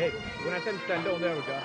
Hey, when I said stand down, there we go.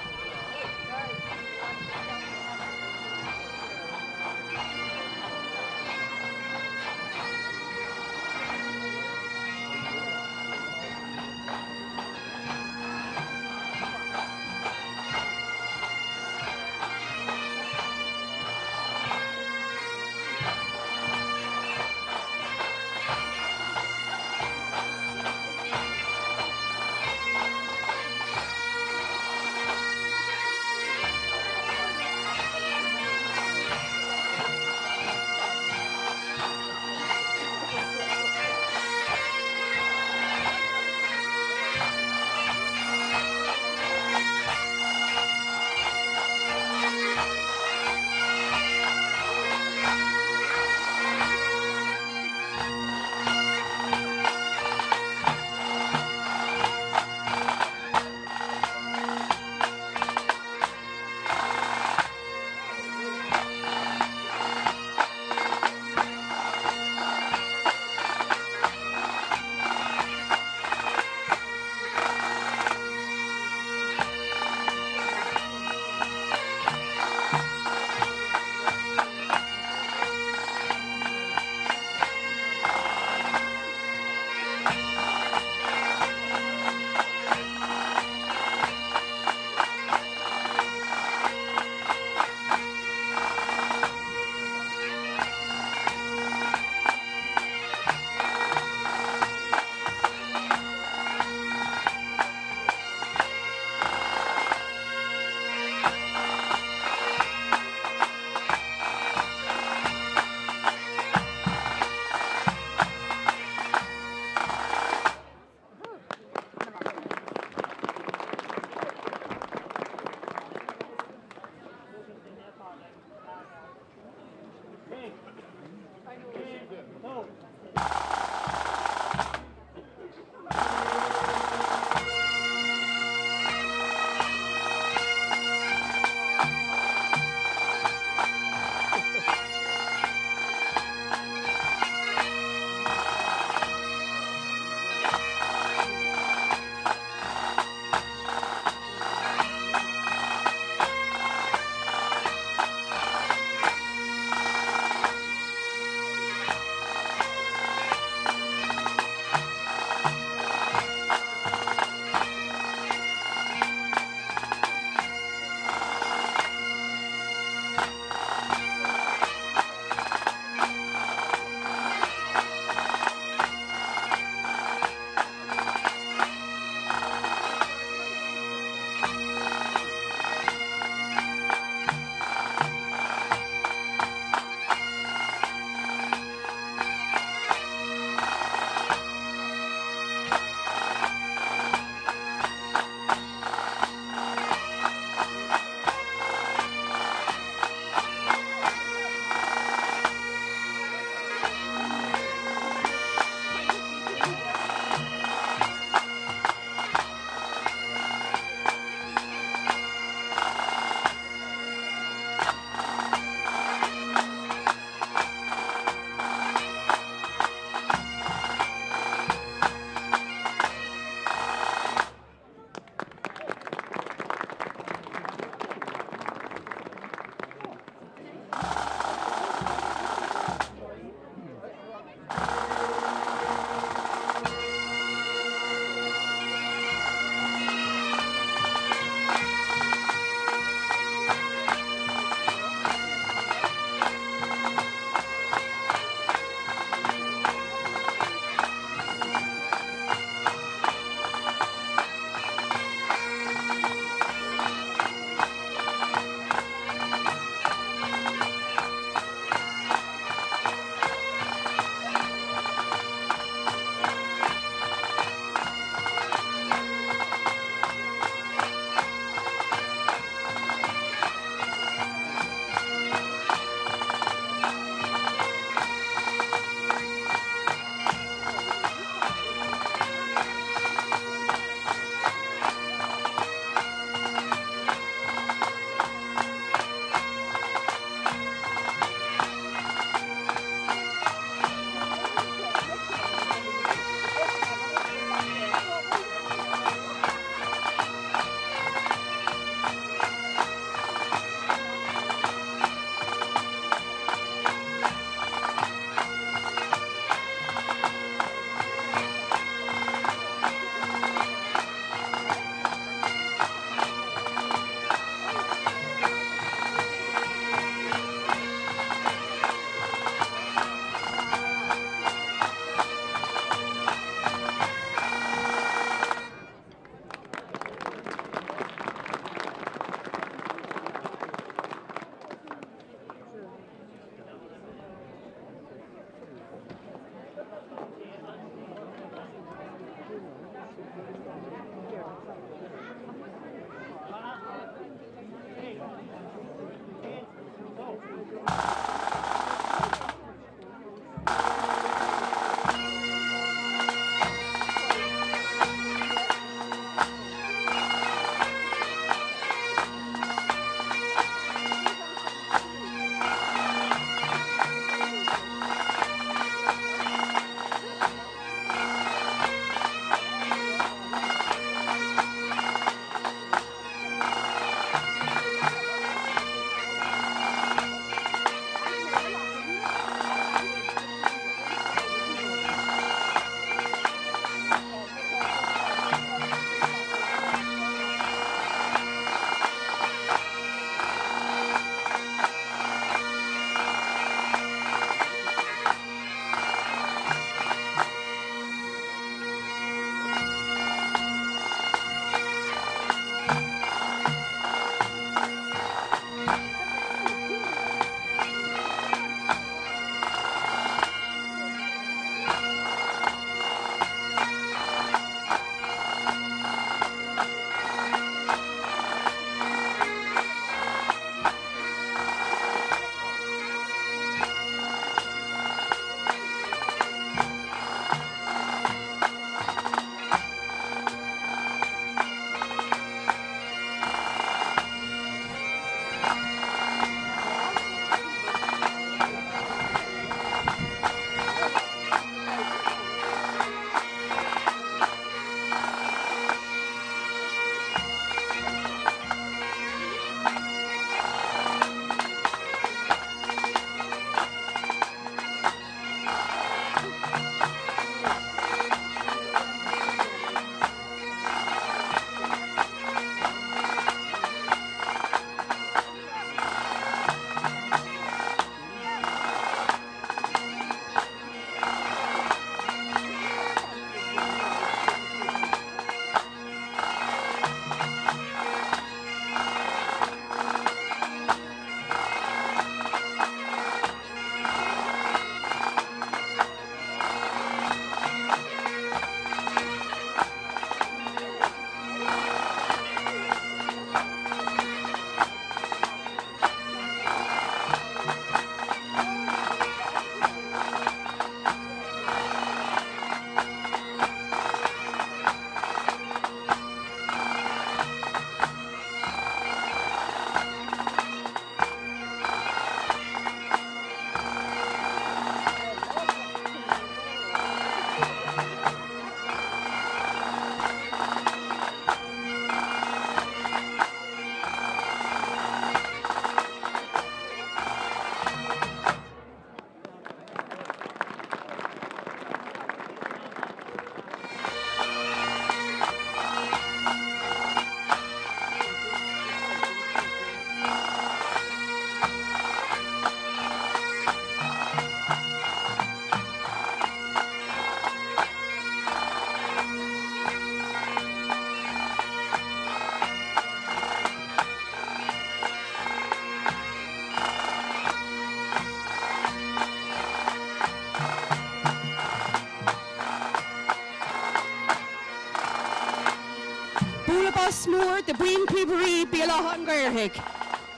smór de buin Padraig Béal Átha'n Ghaorthaidh.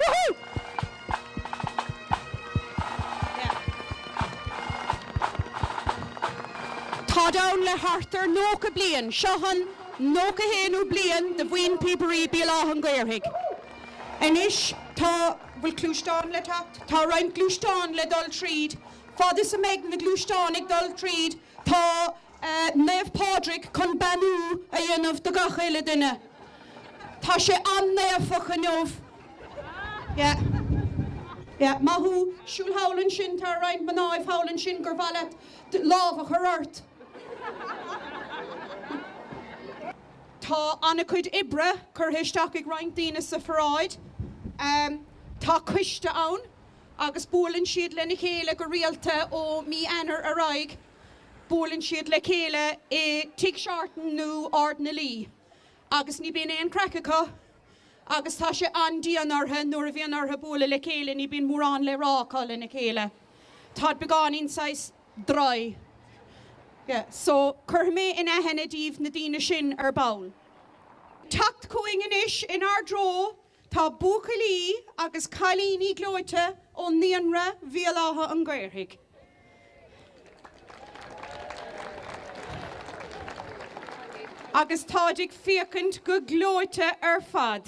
Woohoo! Tá down le hartar nóca blian, seohan nóca héanú blian de buin Padraig Béal Átha'n Ghaorthaidh. Inis tá bhfuil clúisteán le tacht, tá raibh clúisteán le dul tríd, fada sa méid na clúisteán ag dul tríd, tá Naomh Padraig chun banú a dhéanamh do gach eile duine. Tá sé an naomhach a neomh. Mathú siúl howlann sin tá raibh manáibh howlann sin gur bhaile lábhach ar ort. Tá anna chuid ibre chur héisteach ag roinnt daoine sa Paráid. Tá cuiste ann, agus búlann siad lena chéile go rialta ó mí anar a raig. Búlann siad le chéile I tig seartan nó ard na lí. Agus ní bíon éon cracacha, agus tá sé an díanartha nuair a bhíon artha búla le chéile ní bíon mórán le rácha lena chéile. Tá beagán insáis dry. So chur mé in Átha'n a díomh na daoine sin ar bail. Tacht coming inis in our dro, tá buchalí agus cailíní glóite ó níonra Béal Átha'n Ghaorthaidh. Agus tádig fiacant go glóite ar fad.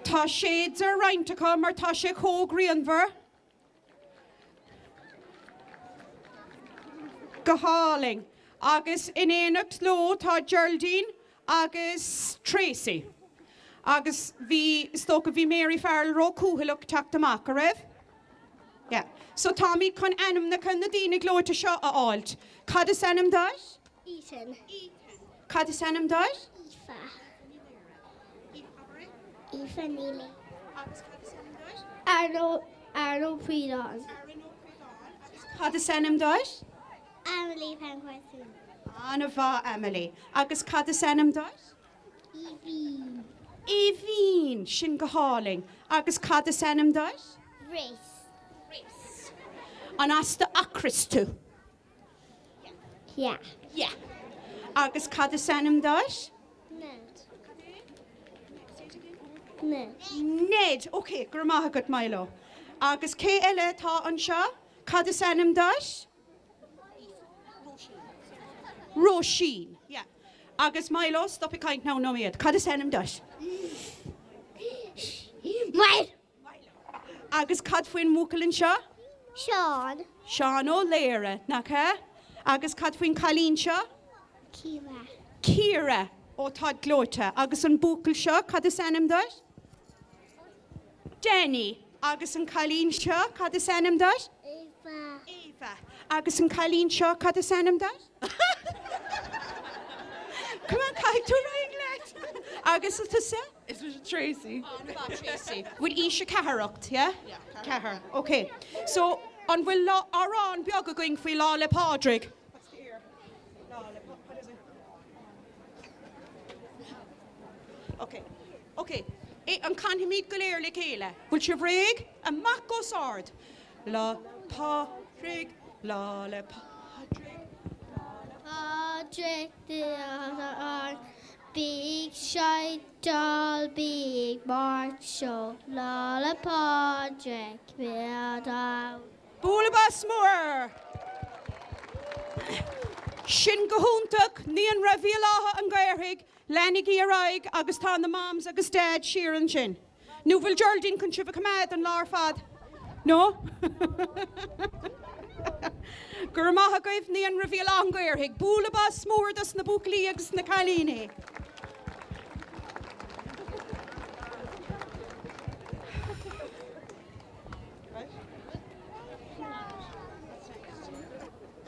Tá séads ar rointeacha mar tá sé chógrianmhar. Go háling. Agus in éanacht ló tá Geraldine agus Tracy. Agus bhí stocha bhí Mary Farrell ró cúthaileach teacht amach a raibh. So Tommy chun anam na chun na daoine glóite seo a áilt. Cad is anam dáis? Átha'n. Cad is anam dáis? Aoife Neely. Agus cad is anam dáis? Arno Prídán. Cad is anam dáis? Emily Penquesson. Anna bha Emily. Agus cad is anam dáis? Evie. Éivín, sin go háling. Agus cad is anam dáis? Race. An asta acras tú. Yeah. Agus cad is anam dáis? Ned. Ned, okay, gur maithe go mailo. Agus cé eile tá an seo? Cad is anam dáis? Róisín. Agus Milo, stop it kind now, no me. Cad is anam dáis? Milo. Agus cad faoin múcalinn seo? Sean. Sean ó Léire, nacha? Agus cad faoin cailín seo? Kira. Ciara ó tá glóite. Agus an búcail seo, cad is anam dáis? Denny. Agus an cailín seo, cad is anam dáis? Eva. Agus an cailín seo, cad is anam dáis? Come on, cai tú raig let. Agus is sa? It's Tracy. Tracy. Would Isha Caharacht, yeah? Yeah, Cahar. Okay. So, on will Aran Bioga going for Lala Padraig. What's the ear? What is it? Okay. An can him eat galer le chéile. Will she rig? A macco sword. La Padraig. La le Padraig. Padraig the other big shy doll, big Mark show. Lala Padraig, build out. Búlabas mór. Sin go húntaach, níon ra Béal Átha'n Ghaorthaidh, lenig í araig agus tá na mams agus dad siar an sin. Nú bhfuil Geraldine chun sibh cumad an lár fad. No? Gur maithe goibh níon ra Béal Átha'n Ghaorthaidh, búlabas mór das na buclaí agus na cailíní.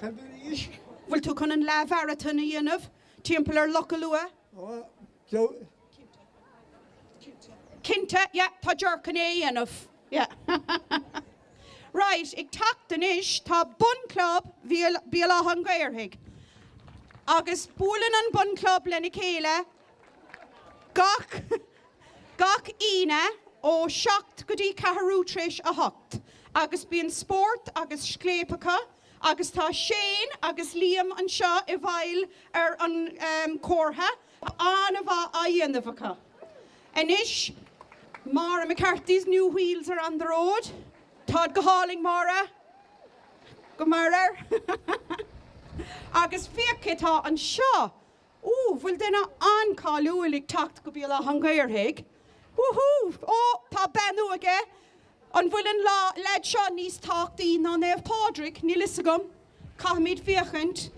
Bhfuil tú chun an leabharata na dhéanamh, timpeall ar locha lua? Cinnte, tá dearcan é dhéanamh. Right, ag tachtain is, tá bun club Béal Átha'n Ghaorthaidh. Agus búlan an bun club lena chéile, gach ine ó 7 go dtí 4 tríis a 8. Agus bíon sport agus sclépacha, agus tá Shane agus Liam an seo I bhail an córtha an a bha a dhéanamhacha. Inis, Mara McCarthy's new wheels are on the road. Tá go háling Mara. Go Mara. Agus fiacha tá an seo. Bhfuil duna an cáiliúlaigh tacht go bíal an Ghaorthaidh. Woohoo! Tá benú aige. An bhfuil an leid seo níos táchtaí ná neh Pádraig, ní lisa gom. Caithmid fiachant.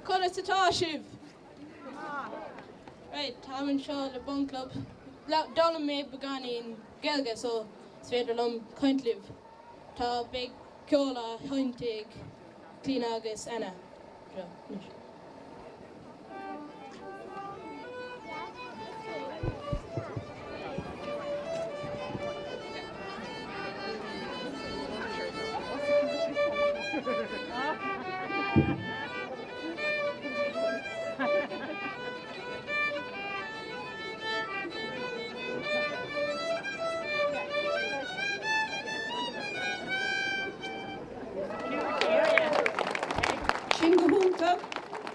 Conna tá sibh. Right, tá an seo le bun club. Donna mé beganí in Gaeilge, so is féidir lom cointlibh. Tá big ceola haintig clean agus Anna.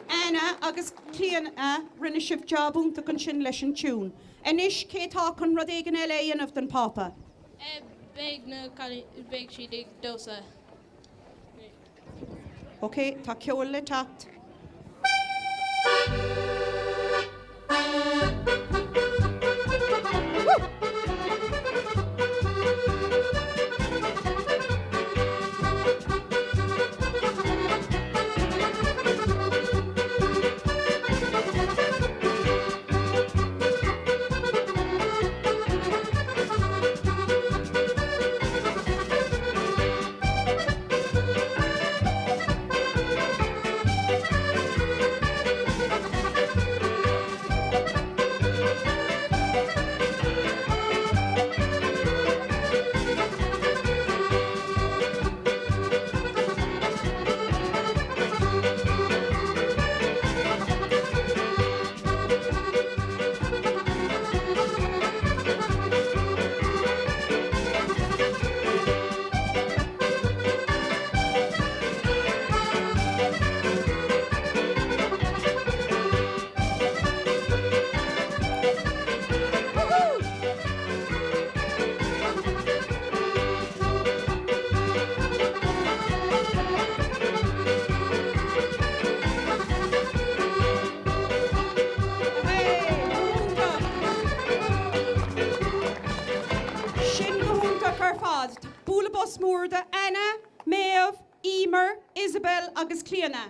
Anna agus Cléanna rinne sibh jabúnta an sin leis an tún. Inis cétá chun rud éigean eile dhéanamh den papa. Beg si dig dosa. OK, tá ceol le tacht. Mór Anna, Maeve, Emer, Isabel agus Cléanna.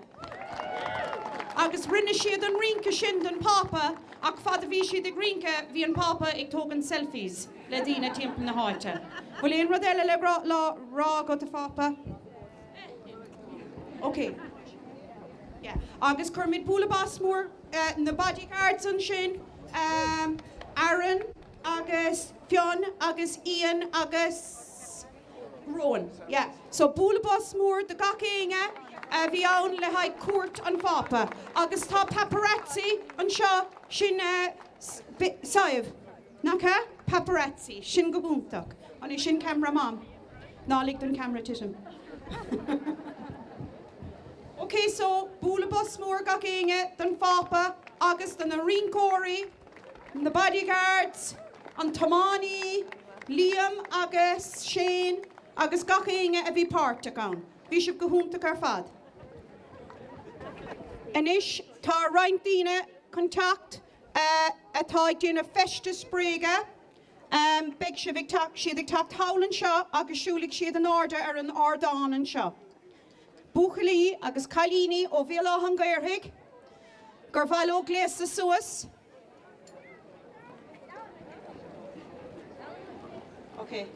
Agus rinne siad an rinca sin den papa, ach fad bhí siad ag rinca bhí an papa ag tógan selfies le dtína timp na háite. Bhfuil éon rud eile le rá go a papa? OK. Yeah. Agus churmid búlabás mór na bodyguards an sin, Aaron, agus Fionn, agus Ian, agus Rowan, yeah. So búlabás mór de gacéinge bhí ann le haid cuairt an papa. Agus tá paparazzi an seo sin saibh. Nacha? Paparazzi, sin go búntaach. An is sin camera mam. Nálig den camera titim. OK, so búlabás mór gacéinge den papa agus den rincóirí, the bodyguards, an Tomani, Liam agus Shane, agus gachéinge a bhí páirte gan. Bhí sibh go húntaach ar fad. Inis tá rointíine contact atá déanamh feste spréige. Beg siad ag tacht howlan seo agus siúlaigh siad an orda ar an Ardán an seo. Buchalí agus Cailíní ó Béal an Ghaorthaidh, gur bhail ó gléas a suas. OK.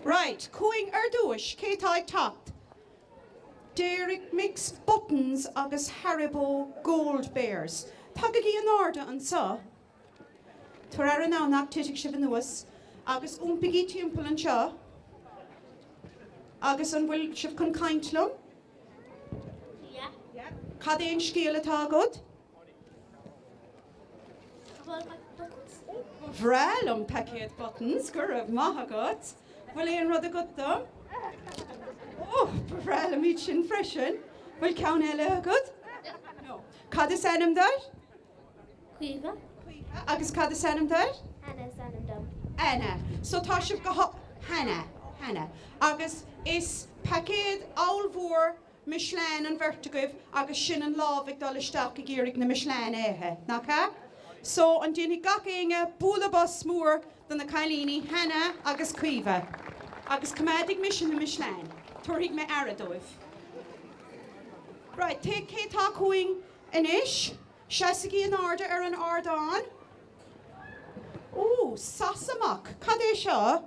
Right, cúing ar dúis, cétá ag tacht. Derek mixed buttons agus Haribo gold bears. Tagagi an orda an sa. Tar ar an nach titig sibh nuas. Agus umpigi timpel an seo. Agus an bhfuil sibh chun caintlam. Yeah. Cad éon scéal atá agad? Tá Bhrálum packet buttons, gurab mahagot. Well, ein rud a good them. Oh, bhrálum each in freshen. Well, count a good. No. Cad is anam dar? Cuiva. Agus cad is anam dar? Anna Sanandum. Anna. So tashiv go Hannah. Hannah. Agus is packet Alvor Michelin and Vertigo agus sin an lábhaigh dul isteach go géirigh na Michelin éthe. Nacha? So an déananig gach éinge búlabas mór don na cailíní Hannah agus Cuiva. Agus cumaidigh mission na Michelin. Tuairigh me aradóibh. Right, take cé tá cúing inis. Seasaigh an arda ar an ardán. Ó, sasamach. Cad é seo?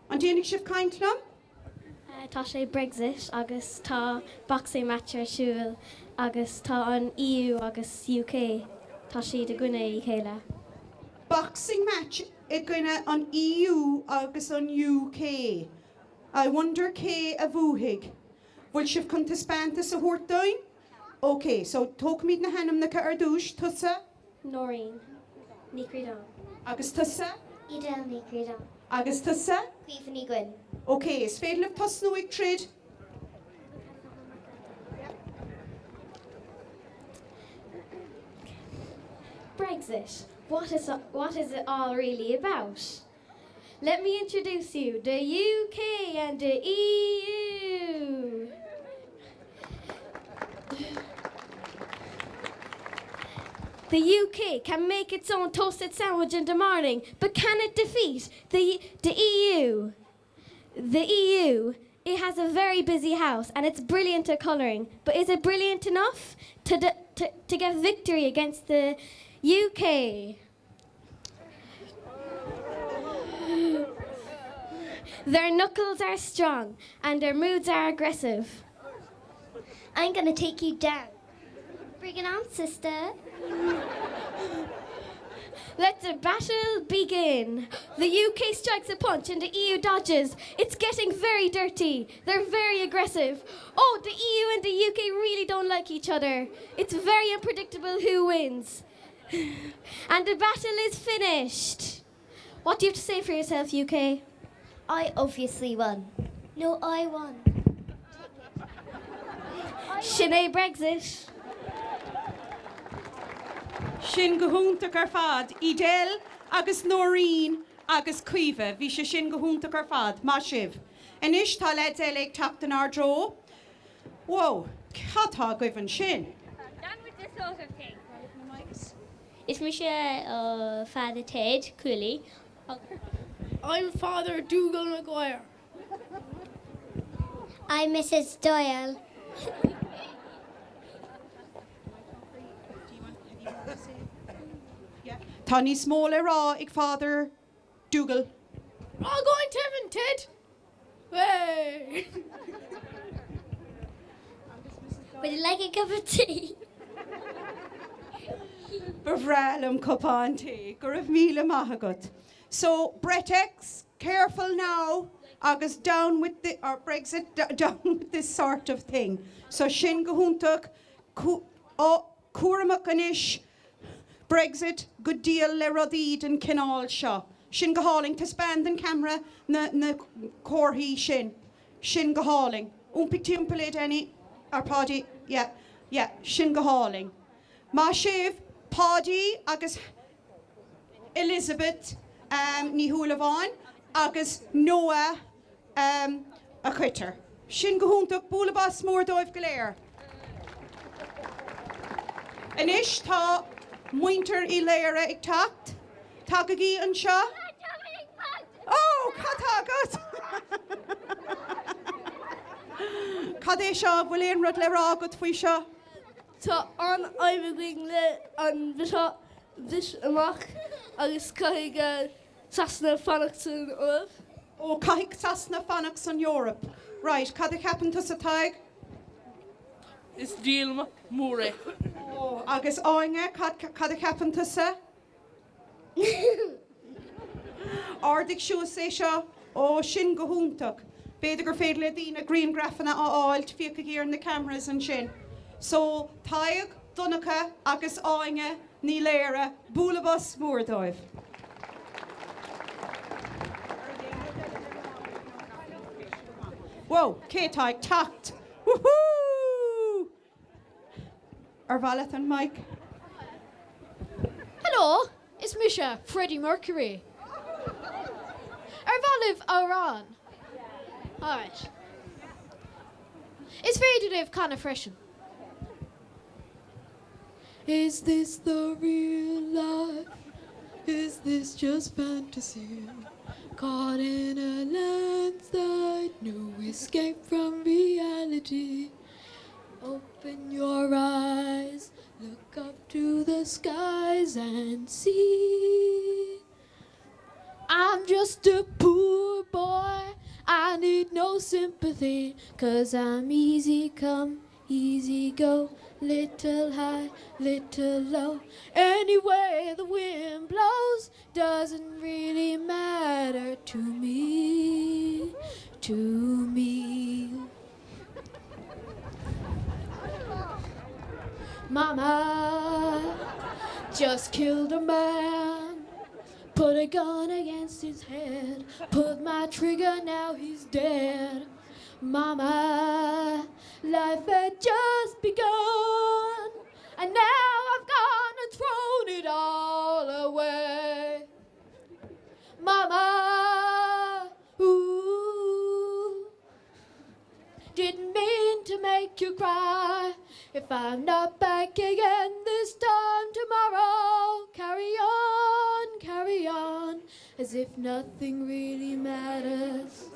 An déananig sibh caintlam? Tá sé Brexit agus tá boxing match ar siúil agus tá an EU agus UK. Tá siad a gcuine I chéile. Boxing match I gine an EU agus an UK. I wonder cé a bhuaigh. Bhfuil sibh chunta spanta sa Ghaorthaidh? Okay, so tóg míad na hanam na ar dúis, tusa? Noreen. Ní crídán. Agus tusa? Idel ní crídán. Agus tusa? Cuifa ní gcuin. Okay, is féidir le tusnú ag trid? Brexit. What is it all really about? Let me introduce you, the UK and the EU. The UK can make its own toasted sandwich in the morning, but can it defeat the EU? The EU, it has a very busy house and it's brilliant at colouring, but is it brilliant enough to get victory against the UK? Their knuckles are strong and their moods are aggressive. I'm gonna take you down. Bring it on, sister. Let the battle begin. The UK strikes a punch and the EU dodges. It's getting very dirty. They're very aggressive. Oh, the EU and the UK really don't like each other. It's very unpredictable who wins. And the battle is finished. What do you have to say for yourself, UK? I obviously won. No, I won. Sinead Brexit. Sin go húntaach ar fad, Idel agus Noreen agus Cuiva, bhí sé sin go húntaach ar fad, má sibh. Inis tá leid eile ag tacht an ardró. Whoa, catá goibh sin. Done with this sort of thing. It's Michelle, Father Ted Cooley. I'm Father Dougal Maguire. I'm Mrs. Doyle. Tá ní smó le rá ag Father Dougal. I'll go in Tevin, Ted. Hey. Would you like a cup of tea? Bhrálum cupán té, go raibh míle maithagat. So, Bretex, careful now, agus down with the, or Brexit, down with this sort of thing. So, sin go húntaach, cuaramach inis, Brexit, good deal le rodíd an cinál seo. Sin go háling, tas band an camera na córthaí sin. Sin go háling. Úmpic timpalaid any, or Paddy, yeah, sin go háling. Má sibh, Paddy agus Elizabeth ní thuailmháin agus Noah a chuitir. Sin go húntaach búlabás mór dóibh go léir. Inis tá muintir I léire ag tacht. Tá go gí an seo? Oh, catá Cad é seo bhfuil éon rud le rá go faoi seo? Tá an aimimhing le an bhis amach agus caiig sasna fannachs an Ullh. Ó caiig sasna fannachs an Europe. Right, cad é ceapan sa taig? Is díal múra. Oh, agus áinge, cad é ceapan sa? Ardig siús é seo ó sin go húntaach. Beidir gur féidir le dtína green graffanna áilt fiach ag ar na cameras an sin. So, taig, dunacha agus áinge ní léire búlabas mórdóibh. Whoa, Cétáid tacht. Woohoo! Ar bhaile an mic. Hello, it's Misha, Freddie Mercury. Ar bhailibh árán. Alright. It's very to live kind of freshen. Is this the real life? Is this just fantasy? Caught in a landslide, no escape from reality. Open your eyes, look up to the skies and see. I'm just a poor boy, I need no sympathy, 'cause I'm easy come, easy go, little high, little low. Anyway the wind blows doesn't really matter to me, to me. Mama just killed a man, put a gun against his head, pulled my trigger, now he's dead. Mama, life had just begun, and now I've gone and thrown it all away. Mama, ooh, didn't mean to make you cry. If I'm not back again this time tomorrow, carry on, as if nothing really matters.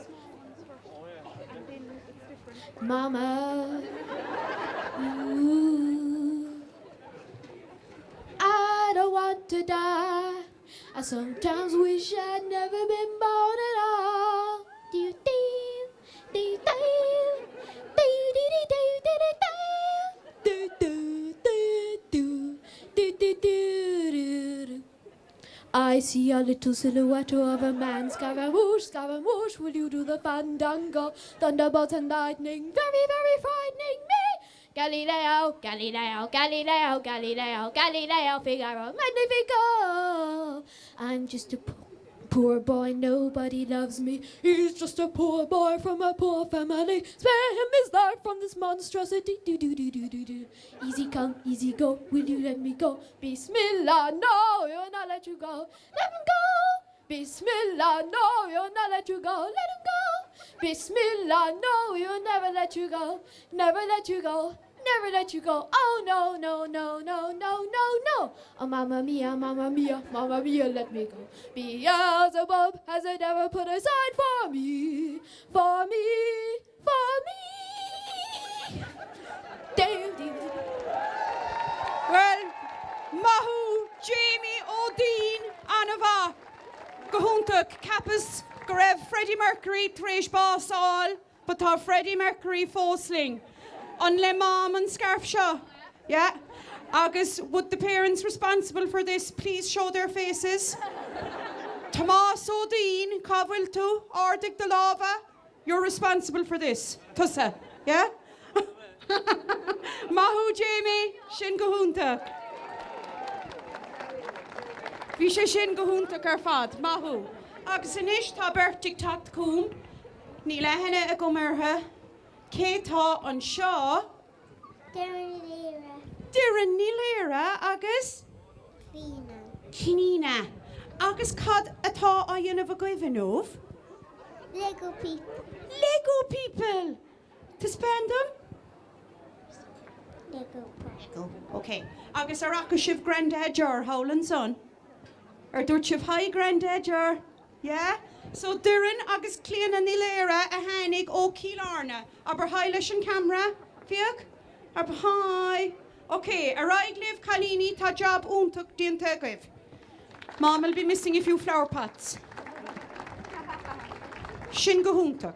Mama, ooh, I don't want to die. I sometimes wish I'd never been born at all. I see a little silhouette of a man. Scaramouche, Scaramouche, will you do the fandango? Thunderbolts and lightning, very, very frightening me. Galileo, Galileo, Galileo, Galileo, Galileo, Figaro, Magnifico. I'm just a poor boy, nobody loves me. He's just a poor boy from a poor family. Spare him his life from this monstrosity. Do do do do do do. Easy come, easy go. Will you let me go? Bismillah, no, he'll not let you go. Let him go. Bismillah, no, he'll not let you go. Let him go. Bismillah, no, he'll never let you go. Never let you go. Never let you go. Oh no, no, no, no, no, no, no. Oh mamma mia, mamma mia, mamma mia, let me go. Beelzebub hasn't ever put aside for me, for me, for me. Well, Mahu, Jamie, O'Dean, Anava, Ghaorthaidh, Kappas, Garev, Freddie Mercury, Trish Bossall, but tá Freddie Mercury fósling. On le mom and scarf show. Yeah. August, would the parents responsible for this please show their faces? Tomás O'Dean, Coviltu, Ardich the Lava, you're responsible for this. Tussa. Yeah? Mahu Jamie, Shin Ghaorthaidh. Visha Shin Ghaorthaidh Garfad, Mahu. Agus inish tá bertig tacht cúm, ní lehenne a gomerha. Cétá an seo? Diran ní léire agus? Cínína. Agus cad atá a dhéanamh a goibhnóh? Lego people. Lego people! To spend them? Lego. Okay. Agus arach sibh granddad jar, Howland son? Or dúirt sibh hi granddad jar? Yeah? So Durin agus Clean ní léire a hánig ó Cílarna. Aber hai leis an camera, fiach? Aber hai. Okay, a raig liv Kalini tá job úntaach dínta goibh. Mom will be missing a few flower pots. Shin Ghaorthaidh.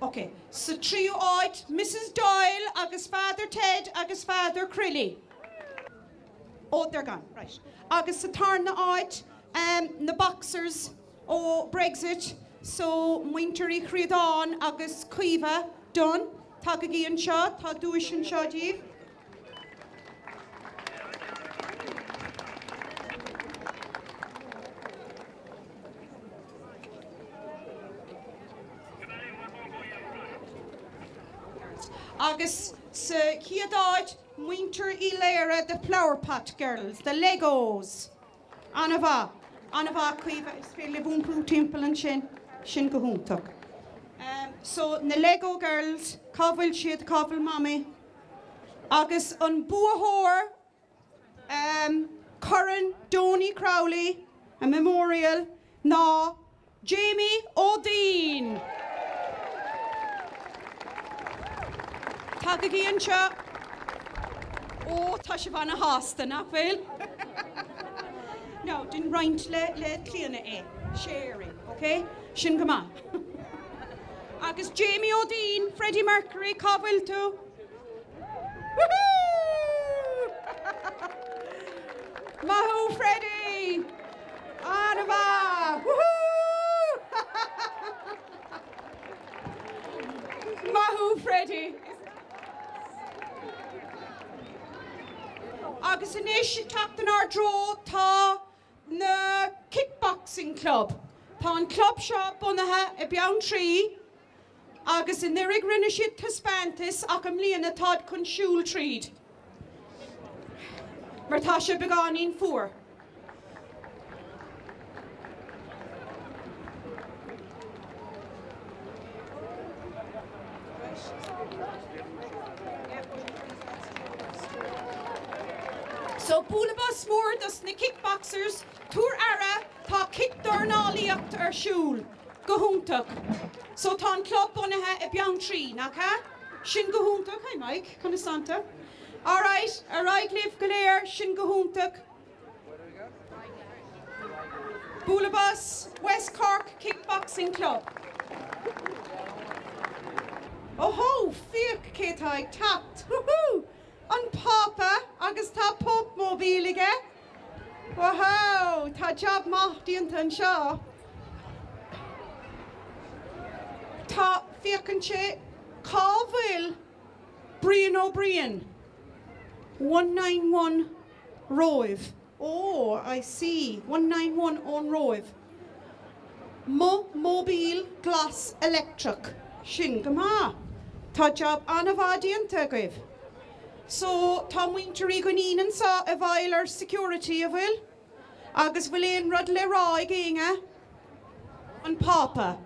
Okay, so trio áit, Mrs. Doyle, agus Father Ted, agus Father Crilly. Oh, they're gone, right. Agus sa tarna áit, the boxers o Brexit, so Wintery Chríodán agus Cuiva done. Tá go gíon seo, tá dúis an seo díobh. Agus sa chiadáid winter I léire the Flower Pot Girls, the Legos. Anna bha cuiva is fé le búnprú timple an sin go húntaach. So na Lego Girls, cofil siad, cofil mami. Agus an buahór, Curran Donny Crowley, a memorial, ná Jamie O'Dean. Tag again, cha. Oh, tá sé bhana hásta nach bhfuil. No, didn't roint le cleanna sharing, okay? Sin go maith. Agus Jamie O'Dean, Freddie Mercury, cofil tú. Mahu Freddie! Anava! Woohoo! Mahu Freddie! Agus inis taptan our draw tá na kickboxing club. Tá an club shop bunathe I bean trí. Agus in nirig rinne siad taspantis ach am líana tád chun siúl tríd. Mar tá sé begánín fuair. So búlabas mór dus na kickboxers túr ara tá kickdar nálaíocht ar siúl go húntaach. So tá an club bunathe I bean trí, nacha? Sin go húntaach, hi Mike, chuna santa. All right, live go léir, sin go húntaach. Búlabas, West Cork Kickboxing Club. Oh, fiach cétáid tapt. Woohoo! An papa agus tá pop mobílige. Wow, tá job maithdianta an seo. Tá fiachanse cábhfuil Brian O'Brien. 191 Roiv. Oh, I see. 191 on Roiv. Mobile glass electric. Sin gama. Tá job anavadianta gaibh. So, tá muinterí go nínan sa a bhailar security a bhfuil. Agus bhfuil éon rud le rá I ggéinge. An papa.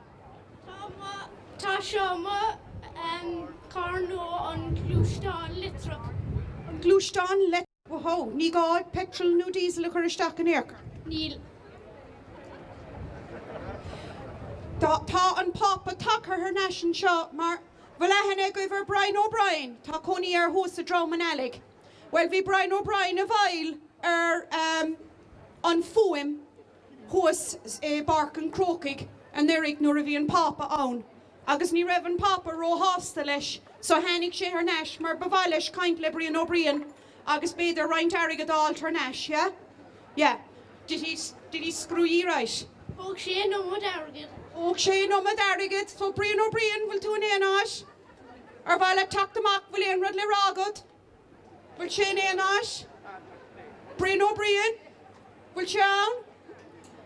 Tá seama carnó an glúisteán litrach. Glúisteán let. Whoa, ní gáid petrol nó diesel a chur isteach an aircar. Níl. Tá an papa takar her nasin seo mar bhfuil goibhar Brian O'Brien tá coní ar hús a drom an alig. Well, bhí Brian O'Brien a bhail ar an fuim hús barc an crocaig an irig nuair a bhí an papa ann. Agus ní raibh an papa ró hásta leis, so hanig sé ar neis mar bhhail leis caint le Brian O'Brien agus beidir roint airigad áil tar neis, yeah? Yeah. Did he screw you right? Óg sé nó mod airgid. Óg sé nó mod airgid, so Brian O'Brien bhfuil tú in éanáis? Ar bhile tacht amach bhfuil éon rud le rágad? Bhfuil sé in éanáis? Brian O'Brien? Bhfuil sé ann?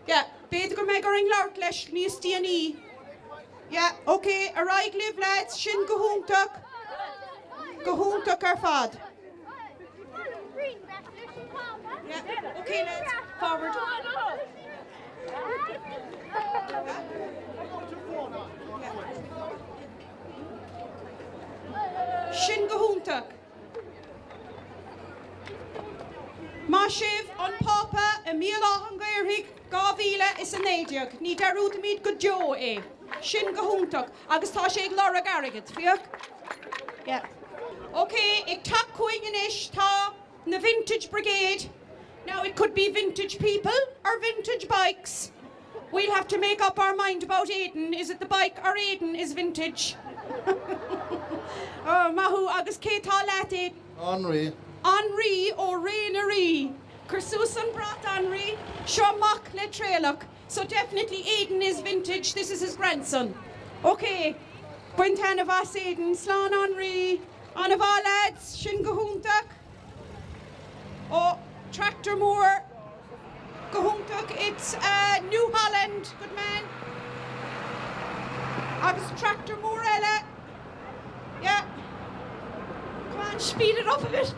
Yeah, beidir go méid gur an leart leis níos díanaí. Yeah, okay, a raig live lads, sin go húntaach. Go húntaach ar fad. Yeah, okay lads, forward. Sin go húntaach. Má sibh an papa a míl an Ghaorthaidh gámhíle is an éideag, ní darúd míad go deo é. Sin go húntaach, agus tá sé ag lara garigad, fiach? Yeah. Okay, ag tac chuig inis tá na Vintage Brigade. Now it could be vintage people or vintage bikes. We'll have to make up our mind about Átha'n. Is it the bike or Átha'n is vintage? Oh, mahu agus cétá leat Henri. Henri ó Rainary. Susan brought Henri, seo mach le tréalach. So definitely Átha'n is vintage. This is his grandson. Okay. Buintana vas Átha'n, slán Henri. Anava lads, sin go húntaach. Oh, Tractor Moore. Go húntaach. It's New Holland. Good man. Agus Tractor Moore ella. Yeah. Speed it up a bit.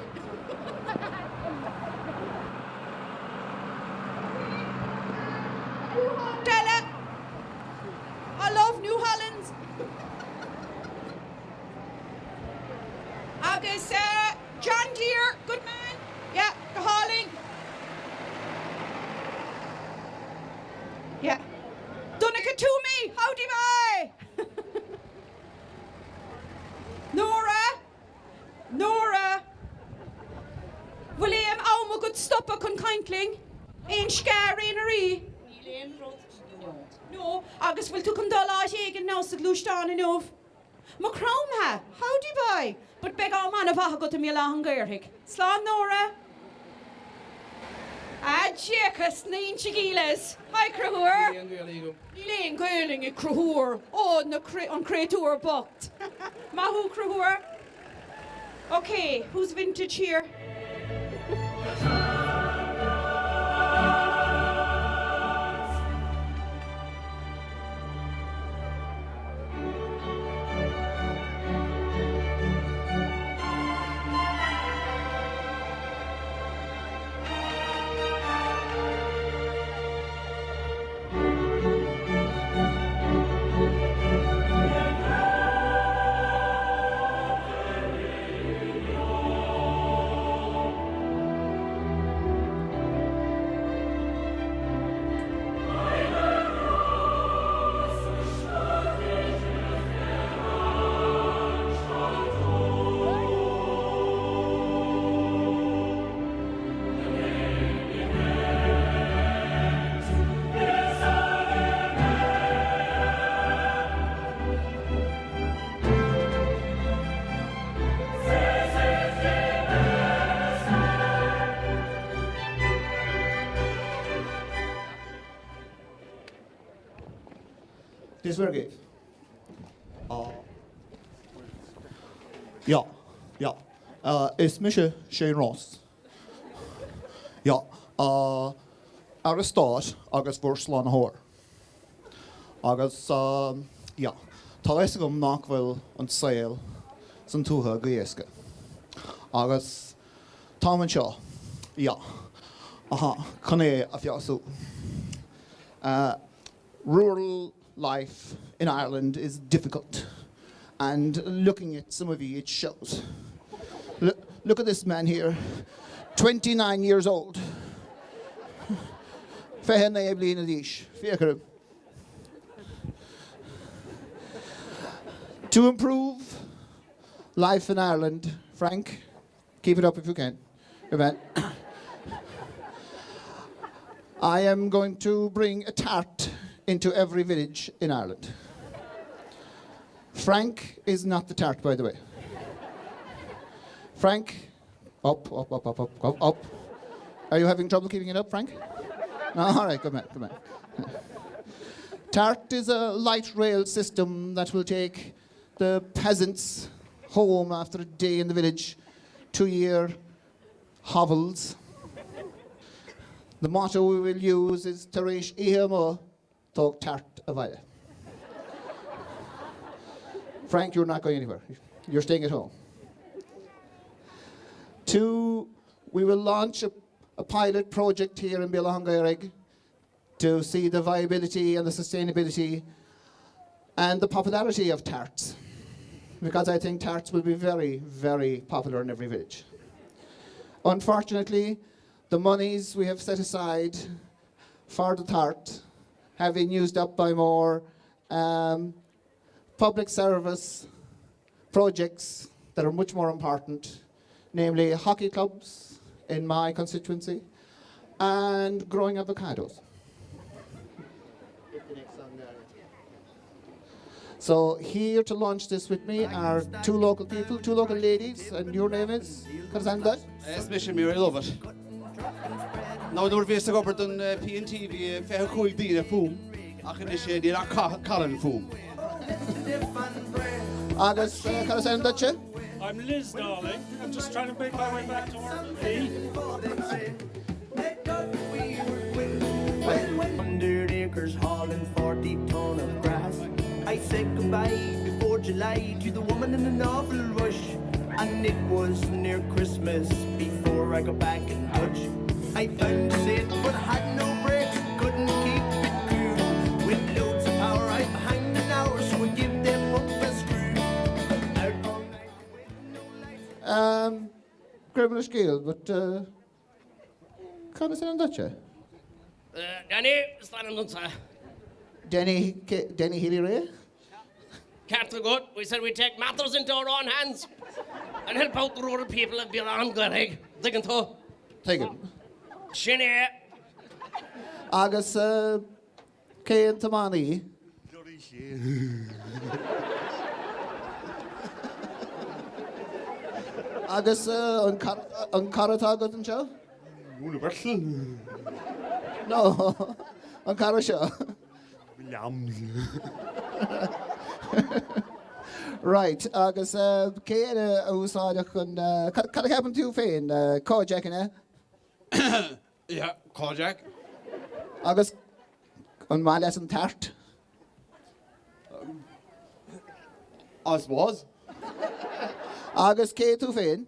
Della. I love New Holland. Agus, John Deere, good man. Yeah, Ghaorthaidh. Yeah. Donica to me, howdy bye. Nora. William, Alma good stopper con kindling. Ein scary in a re. No, Agus will to come doll out again now, so glued on and off. Macron ha, howdy bye. But beg all man of a go to me along Ghaorthaidh. Slán Nora. Jackas, nine chigilas. Hi, Crahur. Elaine Gailing, a Crahur. Oh, no, on Creator booked. Mahu Crahur. Okay, who's vintage here? This very good. Ja. Is Misha Shane Ross. Ja. Agus start, agus vor slán hór. Agus, ja. Tá leis gom nachfuil an sail san tútha go dhéasca. Agus, táman seo, ja. Chun é a fiasú. Rural life in Ireland is difficult, and looking at some of you, it shows. Look at this man here, 29 years old. To improve life in Ireland, Frank, keep it up if you can. I am going to bring a tart into every village in Ireland. Frank is not the tart, by the way. Frank, up. Are you having trouble keeping it up, Frank? No, all right, good man. Tart is a light rail system that will take the peasants home after a day in the village, 2-year hovels. The motto we will use is Taresh Ihamo. Talk tart avaya. Frank, you're not going anywhere. You're staying at home. 2, we will launch a pilot project here in Ballingeary to see the viability and the sustainability and the popularity of tarts, because I think tarts will be very, very popular in every village. Unfortunately, the monies we have set aside for the tart have been used up by more public service projects that are much more important, namely hockey clubs in my constituency and growing avocados. So here to launch this with me are 2 local people, 2 local ladies, and your name is? Especially me, I love it. Now we're going to go over to P&TV, fair cool deal of foam. I can share the Colin foam. Agus, I'm Liz, darling. I'm just trying to make my way back to work. 100 acres hauling 40 ton of grass. I said goodbye before July to the woman in an awful rush. And it was near Christmas before I got back in touch. I found it but had no brakes, couldn't keep it cool. With loads of power I behind an hour, so I give them up a screw. Out all night with no lights. Criminal skill, but can't I say on that, Danny, standing on sir. Denny Healy Ray? Captain Good, we said we'd take matters into our own hands and help out the rural people of Béal, Ghaorthaidh. Digging to. Taken. Shinny. Agus Céan Tamani. Agus an Caratá go an seo? Universal. No, an Cara seo. Right, agus céad úsáideach chun cad ceapan tú féin cóideach inne? Yeah, Padraig. Agus an má leis an tart? I suppose. Agus cé tú féin?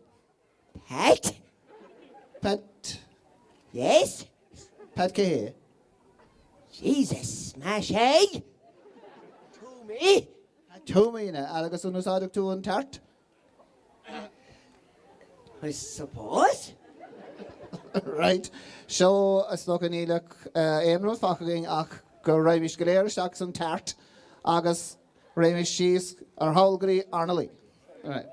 Pet? Pet? Yes? Pet cé? Jesus, smash egg? To me? Tú míine, agus an úsáideach tú an tart? I suppose? Right, seo is tócha nílach éonrad facagaing ach go raimiis go léir seach an tart agus raimiis síos ar hallgaí Arnalí. Right.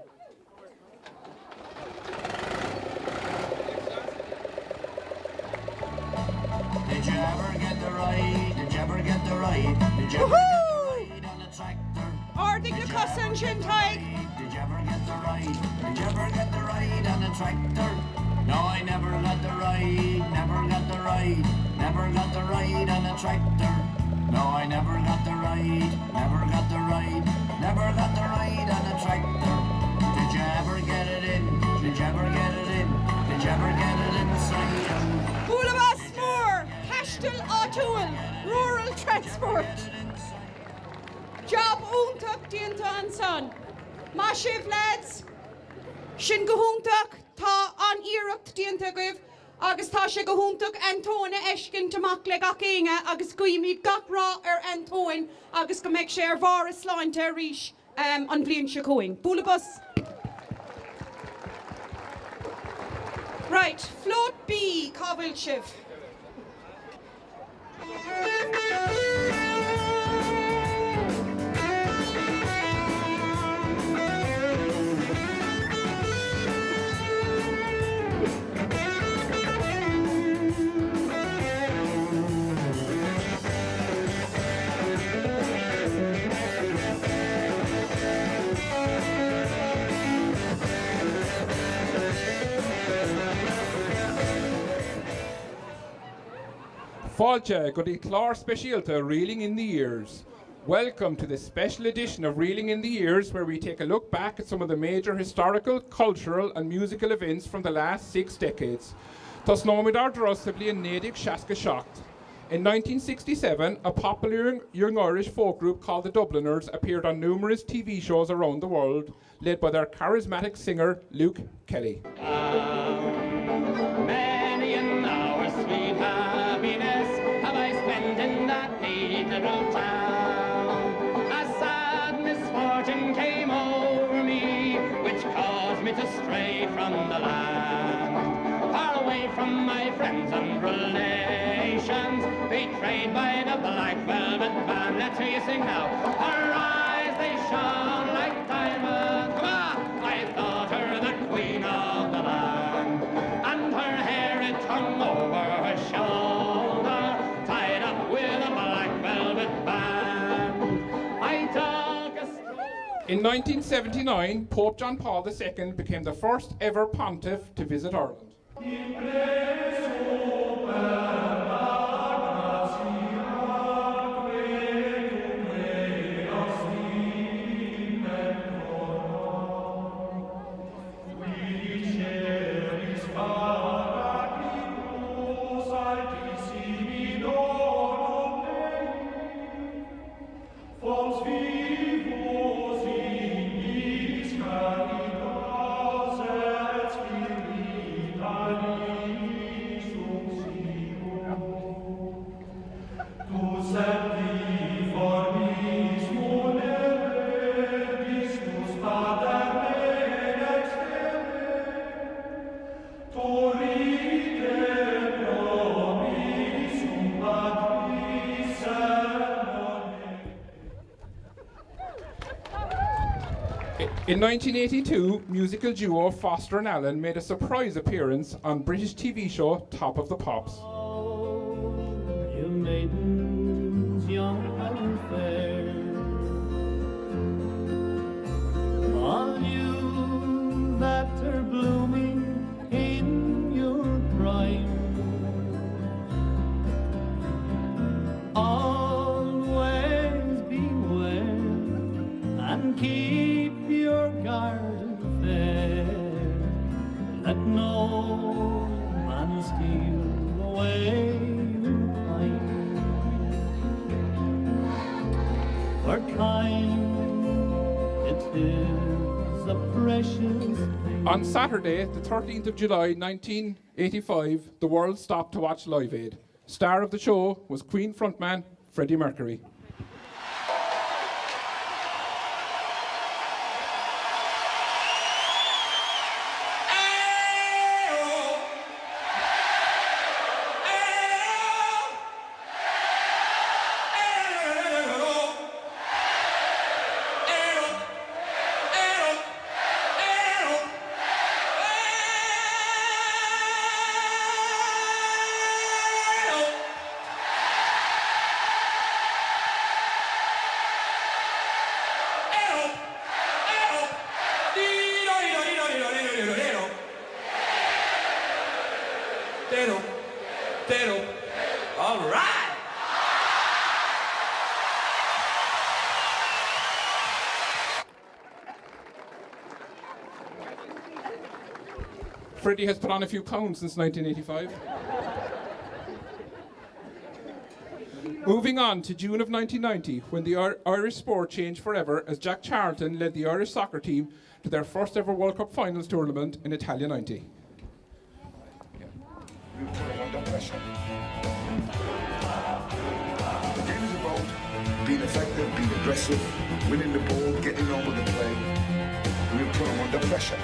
Did you ever get the ride? Did you ever get the ride? Did you ever get the ride on a tractor? Ardig na cusan sin taig. Did you ever get the ride? Did you ever get the ride on a tractor? No, I never got the ride, never got the ride, never got the ride on a tractor. No, I never got the ride, never got the ride, never got the ride on a tractor. Did you ever get it in? Did you ever get it in? Did you ever get it inside? Búlabas mór, Cashtal Átha'n, rural transport. Job úntaach dianta an son. Má sibh lads, sin go húntaach tá an iireacht dianta goibh agus tá sé go húntaach Antóna eiscin tamach le gach éinge agus goimid gach rá ar Antóin agus go mbeidh sé ar bhar a sláinte arís an bblion se cóing. Búlabas. Right, float B, Cabhfuil sibh. Fáilte go dtí clár speisialta Reeling in the Years. Welcome to this special edition of Reeling in the Years, where we take a look back at some of the major historical, cultural and musical events from the last 6 decades. Tás nómid ar drosta bliain nédig seaca seacht. In 1967, a popular young Irish folk group called the Dubliners appeared on numerous TV shows around the world, led by their charismatic singer Luke Kelly. Many an hour sweet happiness have I spent in that neat little town. A sad misfortune came over me, which caused me to stray from the land. Far away from my friends and relations, betrayed by the black velvet band. Let's hear you sing now. Her eyes, they shone like diamonds. Come on! I thought her the queen of the land. And her hair, it hung over her shoulder, tied up with a black velvet band. I took a stroll. In 1979, Pope John Paul II became the first ever pontiff to visit Ireland. In 1982, musical duo Foster and Allen made a surprise appearance on British TV show Top of the Pops. You maidens young and fair, all you that are blooming in your prime, always beware and keep your garden fair. Let no man steal away your time, for time it is a precious thing. On Saturday, the 13th of July 1985, the world stopped to watch Live Aid. Star of the show was Queen frontman Freddie Mercury. All right. Freddie has put on a few pounds since 1985. Moving on to June of 1990, when the Irish sport changed forever as Jack Charlton led the Irish soccer team to their first ever World Cup finals tournament in Italia 90. Under pressure. The game is about being effective, being aggressive, winning the ball, getting on with the play. We put them under pressure.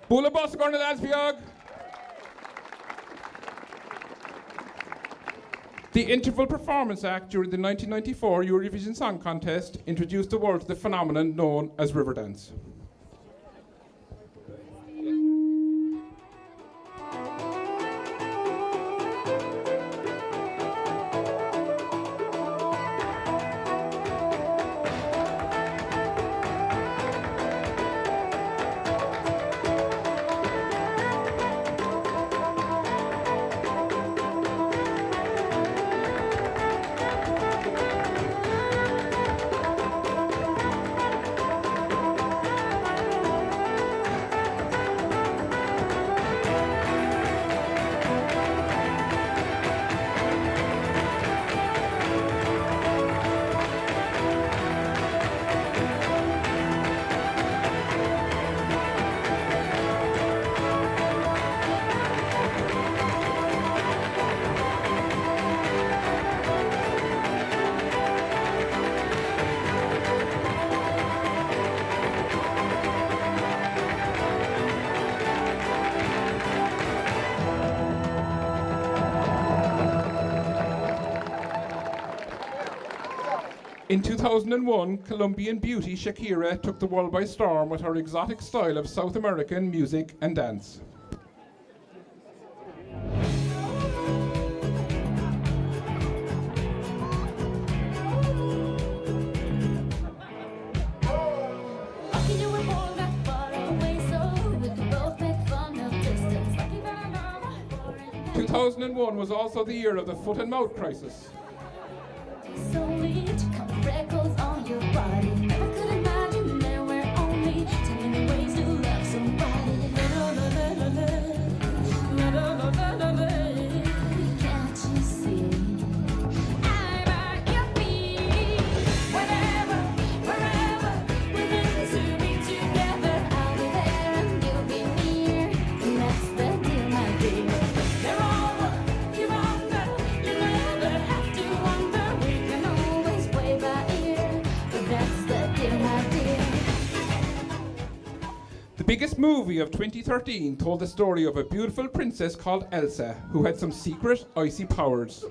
Bula boss going to lads Biog. The Interval Performance Act during the 1994 Eurovision Song Contest introduced the world to the phenomenon known as Riverdance. 2001, Colombian beauty Shakira took the world by storm with her exotic style of South American music and dance. In 2001 was also the year of the foot and mouth crisis. Freckles on your body. Never could imagine there were only too many ways to love somebody. Can't you see? I biggest movie of 2013 told the story of a beautiful princess called Elsa who had some secret icy powers.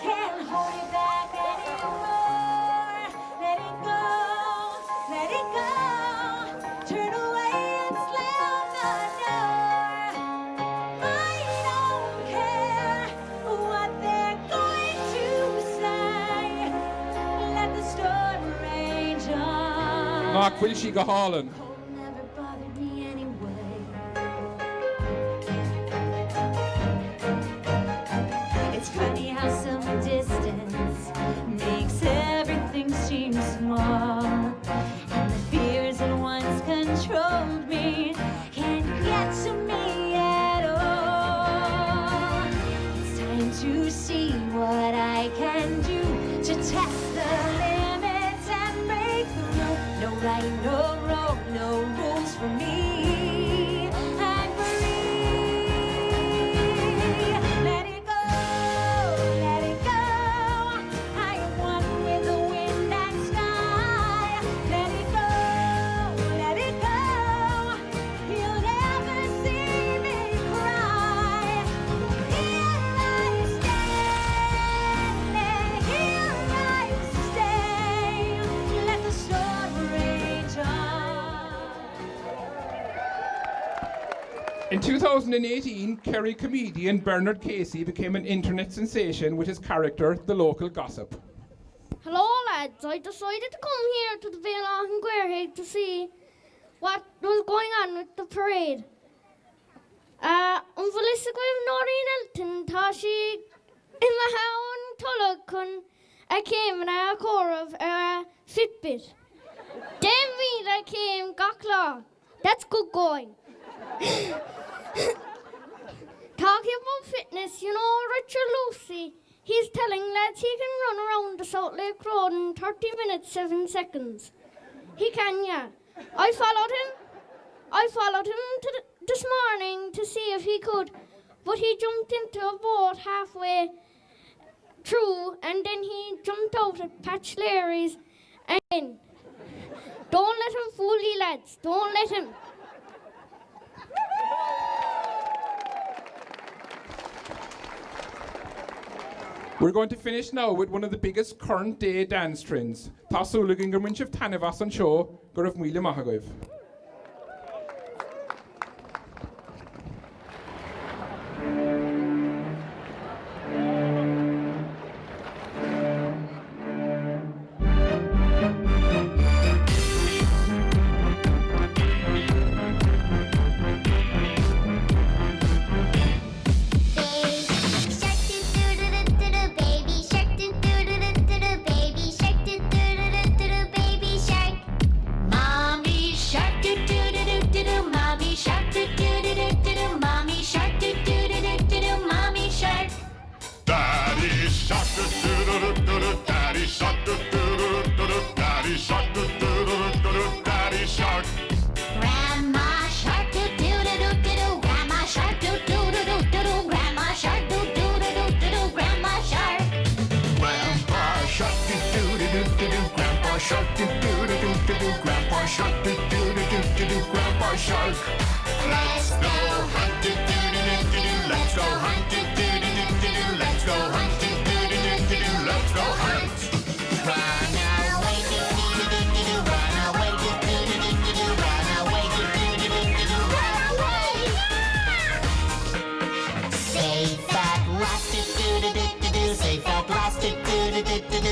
Can't hold it back anymore. Let it go, let it go. Turn away and slam the door. I don't care what they're going to say. Let the storm rage on. Mark will she go hauling? Never bothered me anyway. It's funny how some distance makes everything seem small. And the fears that once controlled me can't get to me at all. It's time to see what I can do to test the limits and break the rule. No right, no wrong, no rules for me. I'm free. Let it go, let it go. I am one with the wind and sky. Let it go, let it go. You'll never see me cry. Here I stand, here I stay. Let the storm rage on. In 2018, Kerry comedian Bernard Casey became an internet sensation with his character, the local gossip. Hello lads, I decided to come here to the Béal and Ghaorthaidh to see what was going on with the parade. Unfelisig with Noreen Elton, Tashi Imahawan Tulloch I came and I core of Fitbit. Then I came Gakla. That's good going. Talking about fitness, you know Richard Lucy, he's telling lads he can run around the South Lake Road in 30 minutes, 7 seconds. He can, yeah. I followed him this morning to see if he could, but he jumped into a boat halfway through and then he jumped out at Patch Larry's and in. Don't let him fool you lads, don't let him. We're going to finish now with one of the biggest current day dance trends. Tasúlagin gur minshibh tanavas an show, gur raibh míle maith agaibh.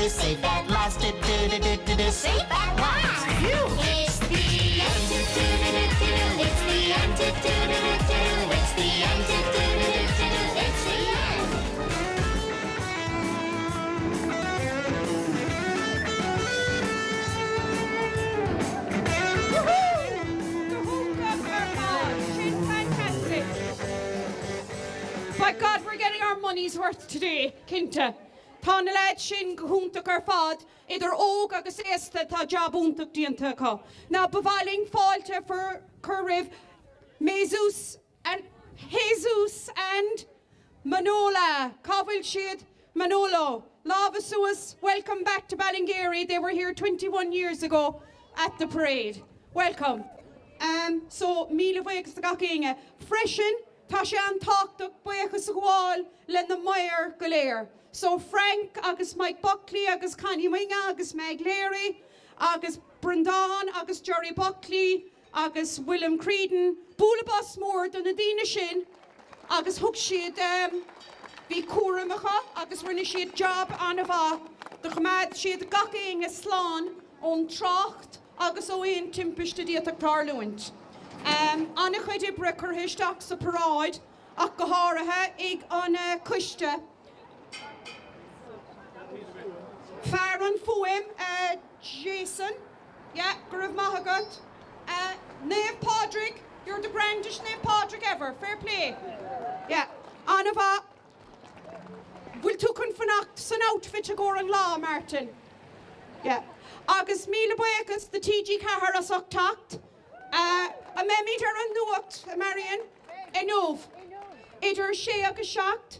Safe at last, safe at last. It's the end. It's the end. It's the end. It's the end. Fantastic. By God, we're getting our money's worth today, Kinta. Tá na leid sin gúntaach ar fad, idir óg agus éasta tá jabúntaach díonta cá. Now, befalling fáilte for Curriv, Jesus and Manola. Cábhail siad Manolo, Lava Suas, welcome back to Ballingeary. They were here 21 years ago at the Paráid. Welcome. So, míle bhuíochas sa gach inge. Freisin, tá sé an táchtach buíochas sa gháil le na Mair go léir. So, Frank, agus Mike Buckley, agus Connie Winga, agus Meg Leary, agus Brendan, agus Jerry Buckley, agus William Creedon, búla bus mór don na dtíine sin, agus thug siad bhí cuaramacha, agus rinne siad job an a bha, do chumad siad gach inge slán ón tracht, agus ó éon timpiste díotach tarlúint. Anna chuid ibre curthisteach sa Paráid, ach go háirithe ag an cuiste. Fear an fuim, Jason, yeah, go raibh maith agat. Nave Padraig, you're the grandest Nave Padraig ever, fair play. Yeah, Anna bha, bhfuil tú chun fannacht san outfit a gcór an lá, Martin. Yeah. Agus míle buíochas the TG cahar as ach tacht. A memítar an nuacht, Marion, enóh. Idir sé agus seacht.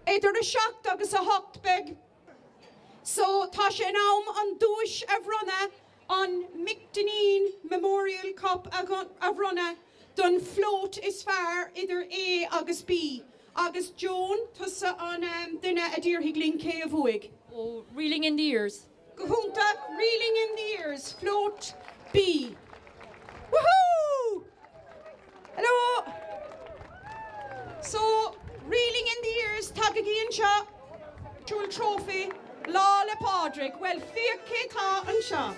Idir a seacht agus a hocht beg. So tá sé an an dúis a bhrunna an Mictanine Memorial Cup a bhrunna don float is fearr idir A agus B. Agus Joan tusa an duine a dtíorthaigh lín cé a bhuaig. Oh, reeling in the ears. Gahunta, reeling in the ears, float B. Woohoo! Hello! So, reeling in the ears, tagagi an seo, Jewel Trophy, lá le Pádraig. Well, fiach tá an seo.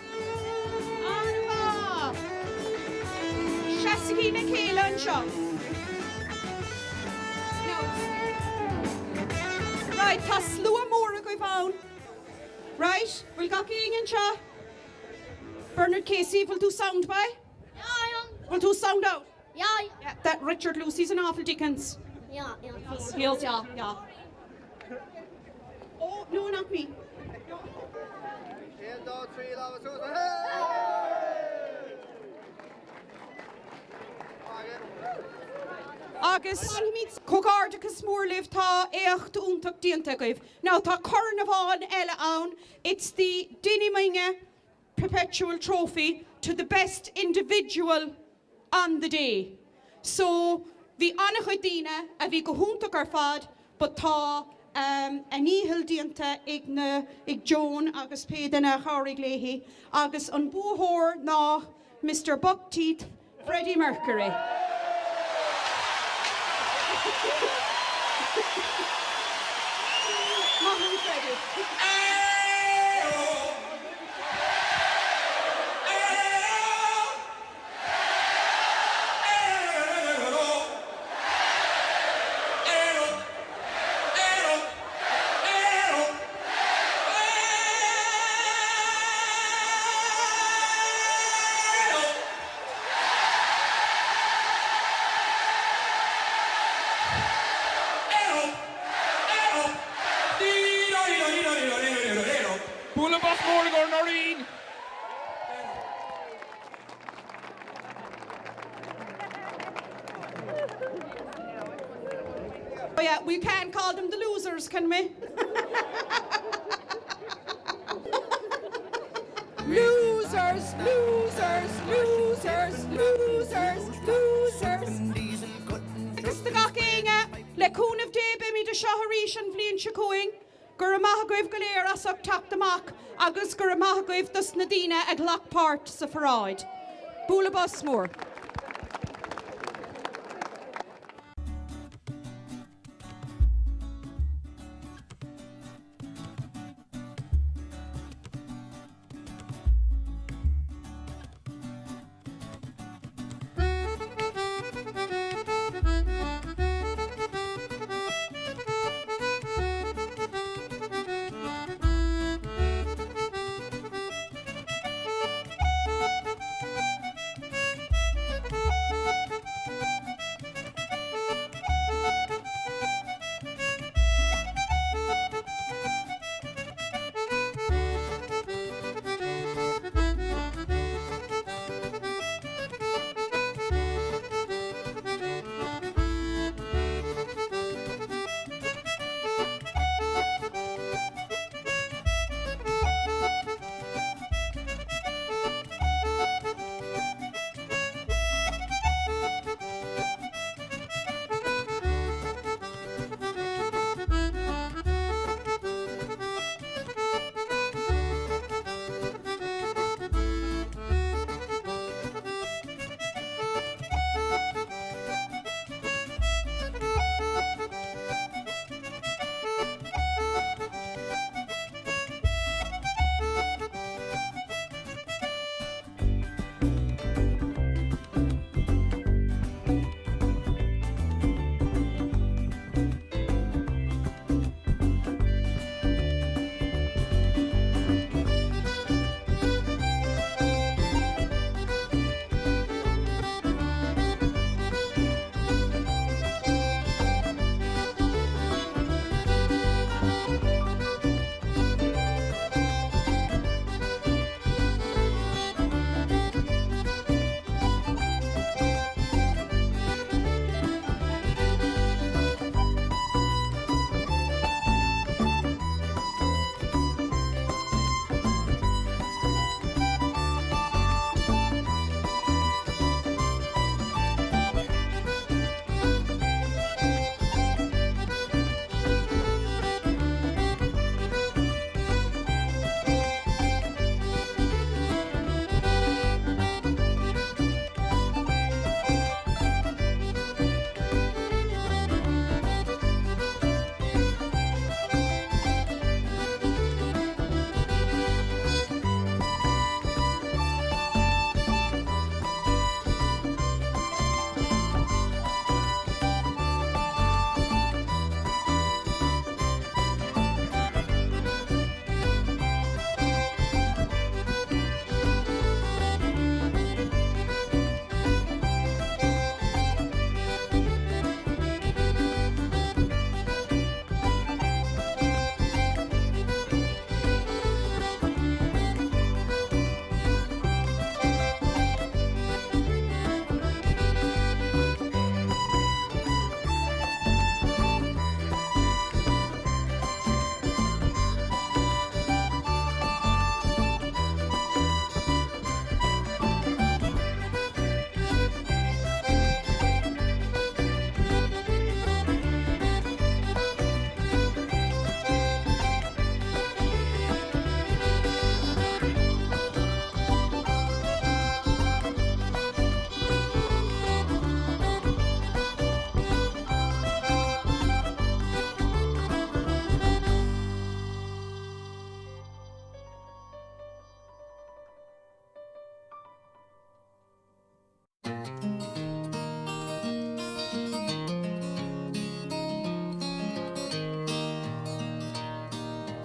Anna! Seasaí na céile an seo. Right, tá slua mór a go bhain. Right, we'll go in seo. Bernard Casey, will do sound by? Yeah. Will do sound out? Yeah. That Richard Lucy's an awful Dickens. Yeah. Yeah. Oh, no, not me. Agus Ghaorthaidh Smórliv tá éacht úntaach díonta goibh. Now tá Carnival eile ann. It's the Dinniminge Perpetual Trophy to the best individual on the day. So bhí anna chuid daoine a bhí go húntaach ar fad, but tá an íhil díonta ag Joan agus pédanna Pádraig léhi agus an búthór ná Mr. Buckteeth Freddie Mercury. Mama Freddie. Oh yeah, we can't call them the losers, can we? Losers, losers, losers, losers, losers. Trista gachéinge, le cún of débe mi de shaharísh an bblion siacóing, gur maithagóibh go léir asach teacht amach, agus gur maithagóibh dus na daoine ag lachpáirt sa Paráid. Búla bus mór.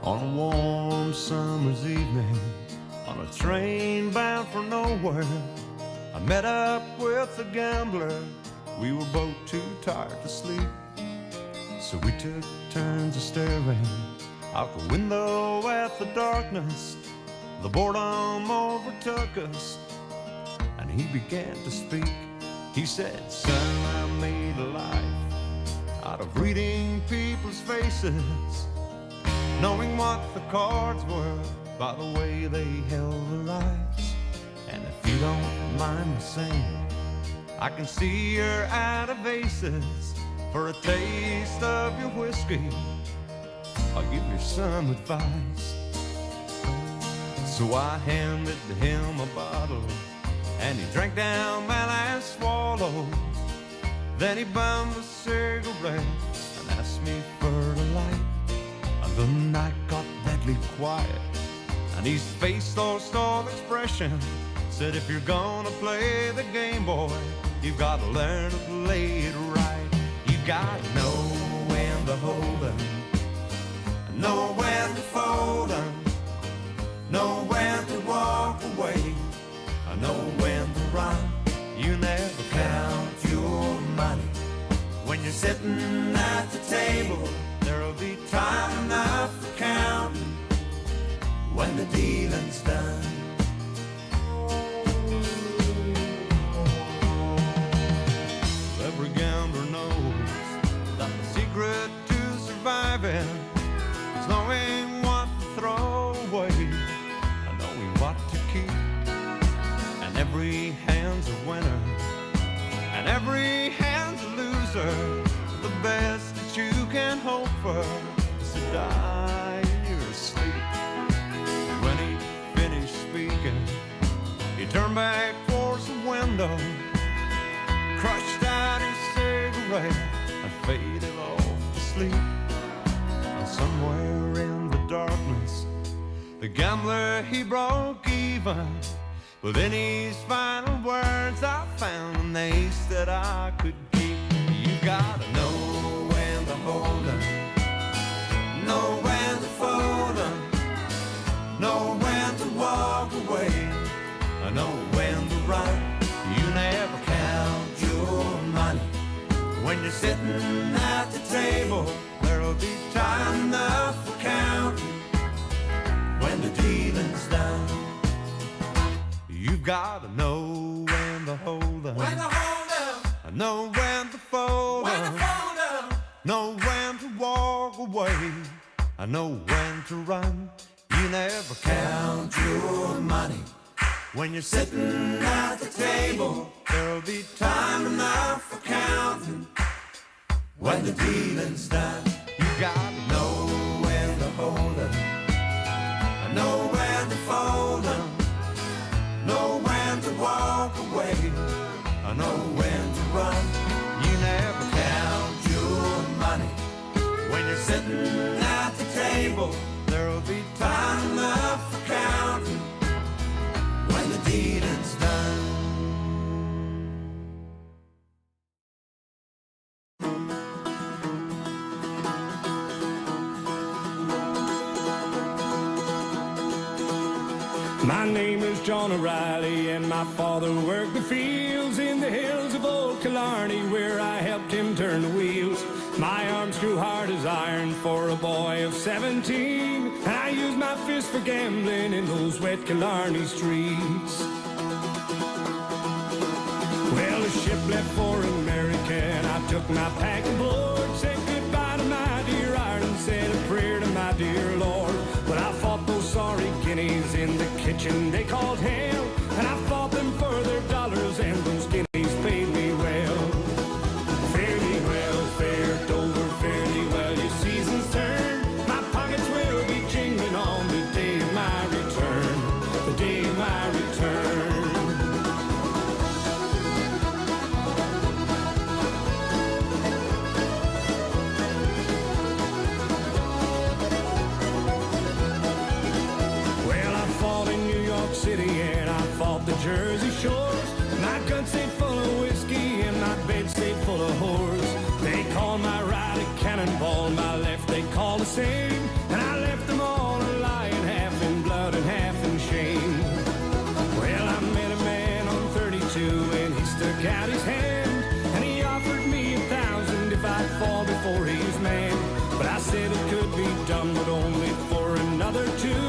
On a warm summer's evening, on a train bound for nowhere, I met up with a gambler. We were both too tired to sleep, so we took turns of staring out the window at the darkness. The boredom overtook us, and he began to speak. He said, "Son, I made a life out of reading people's faces, knowing what the cards were by the way they held their lives. And if you don't mind me saying, I can see you're out of aces. For a taste of your whiskey, I'll give you some advice." So I handed him a bottle, and he drank down my last swallow. Then he bummed a cigarette and asked me for a light. And the night got deadly quiet, and his face lost all expression. Said, "If you're gonna play the game, boy, you've got to learn to play it right. You've got to know when to hold 'em, know when to fold 'em, know when to walk away, know when to run. You never count your money when you're sitting at the table. There'll be time enough for counting when the dealing's done." Every gambler knows that the secret to surviving is knowing what to throw away and knowing what to keep. And every hand's a winner, and every hand's a loser. The best that you can hope for is to die in your sleep. When he finished speaking, he turned back towards the window, crushed out his cigarette, and faded off to sleep. And somewhere in the darkness, the gambler, he broke even. But in his final words, I found an ace that I could keep. You gotta know when to hold 'em, know when to fold 'em, know when to walk away, know when to run. You never count your money when you're sitting at the table. There'll be time enough for counting when the dealing's done. You've got to know when to hold 'em, when to hold 'em, know when to fold 'em, know when to walk away, know when to run. You never count your money when you're sitting at the table. There'll be time enough for counting when the dealing's done. You gotta know when to hold 'em, know when to fold 'em, know when to walk away, know when to run. You never count your money when you're sitting at the table. There'll be time enough for counting when the dealing's done. My name is John O'Reilly, and my father worked the fields in the hills of old Killarney, where I helped him turn the wheels. My arms grew hard as iron for a boy of 17, and I used my fist for gambling in those wet Killarney streets. Well, the ship left for America, and I took my pack aboard, said goodbye to my dear Ireland, said a prayer to my dear Lord. Well, I fought those sorry guineas in the kitchen they called hell, and I fought them for their dollars, and those guineas paid me well. Fairly well, fared over fairly well, your season's turn. My pockets will be jingling on the day of my return, the day of my return. City, and I fought the Jersey shores. My gun stayed full of whiskey, and my bed stayed full of whores. They called my right a cannonball, my left they called the same, and I left them all said it could be done, but only for another two.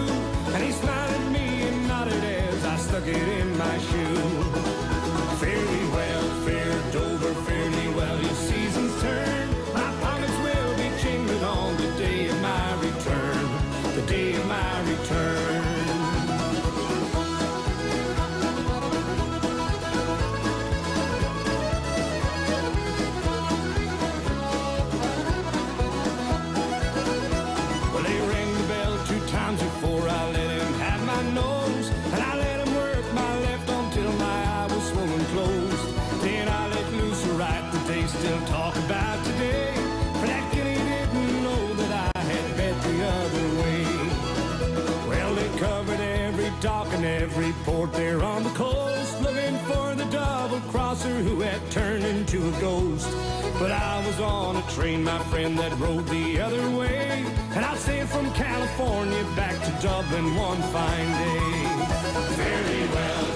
And he smiled at me and nodded as I stuck it in my shoe. Fairly well, fair Dover, fairly well, your season's turn. My pockets will be jingling on the day of my return, the day of my return. Well, they rang the bell 2 times before I let him have my nose, and I let him work my left until my eye was swollen closed. Then I let loose a right that they still talk about today. For that guinea didn't know that I had bet the other way. Well, they covered every dock and every port there on the coast, looking for the double-crosser who had turned into a ghost. But I was on a train, my friend, that rode the other way, and I sailed from California back to Dublin one fine day. Fairly well,